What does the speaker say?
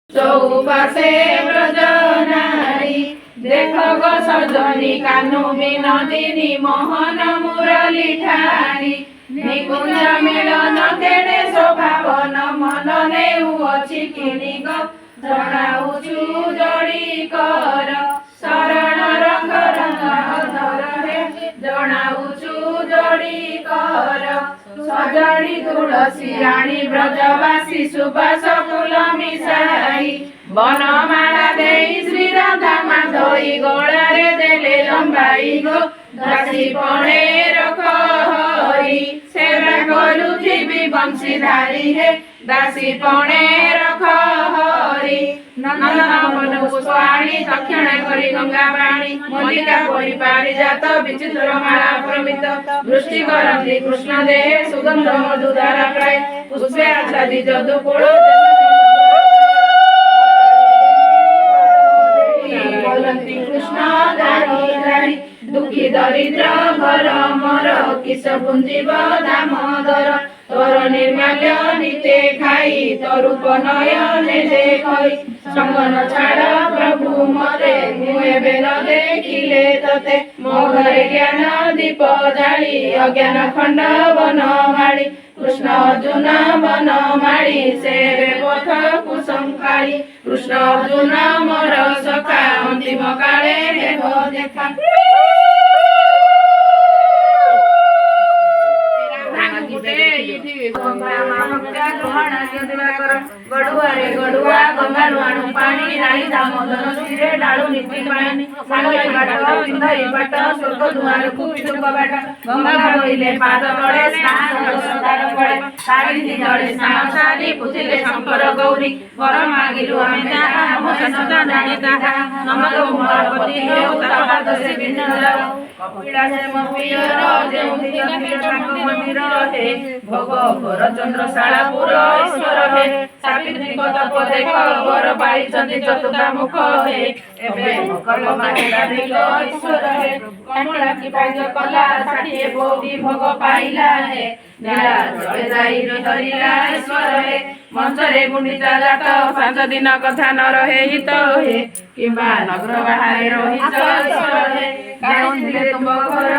चौपाशे ब्रज नारी देख गो सजनी कानु बिनोदिनी मोहन मुरली ठानी निकुंज मिलन केड़े शोभावन मन नेउअछि किनी गो जणाउछु जोड़ी कर शरण रंग रंग अधर हे जणाउछु जोड़ी कर सजड़ी तुलसी रानी ब्रजवासी सुबास फूल मिसाई बनमाला देई श्री राधा माधोई गोलारे देले लंबाई गो दासी पणे रख हरी सेवा करुथिबी बंशीधारी हे दासी पणे रख हरी नंदन पुष्पाणी दक्षिण करी गंगा पाणी मल्लिका परी पारिजात विचित्र माला प्रमित वृष्टि करती कृष्ण देहे सुगंध मधुधारा प्राय पुष्पे आच्छादी जदुकुल बोलती कृष्ण दारी दारी दुखी दरिद्र घर मर किस पुंजीव दामोदर तोर निर्माल्य निते खाई तोरूप नयने देखई संगन छाड़ प्रभु मते मुए बेल देखिले तते मो घरे ज्ञान दीप जाली अज्ञान खंड वन माड़ी कृष्ण अर्जुन वन माड़ी सेवे पथ कुसंकाली कृष्ण अर्जुन मोर सखा अंतिम काले हेब देखा गड़ुआरे गड़ुआ गंगाणु पानी राई दामोदर सिरे डालू नीति पानी सागरी बाट इंधरी बाट स्वर्ग दुआर कुपितुक बाट गंगा भइले पाद तळे स्नान सदार पड़े सारी तळे स्नान सारी पुथिले शंकर गौरी वर मागिलु आमे ताहा हम सदा जाने ताहा नमो मोरपति हे उतापाद से भिन्न जाओ कपिलासे मपियर जेउ दिगंबर ताक मंदिर हे भोग भोर चंद्रशालापुर ईश्वर हे सावित्री तप देख वर पाइछन्ति चतुर्धा मुख हे एबे कल मानिला देख ईश्वर हे कमला की भाग्य कला षाठिए बोधी भोग पाइला हे नीला जले जाई धरिला ईश्वर हे मंचरे गुंडीचा जात 5 दिन कथा न रहे हित हे किंबा नगर बाहरे रही ईश्वर हे काढून दिले तुम घर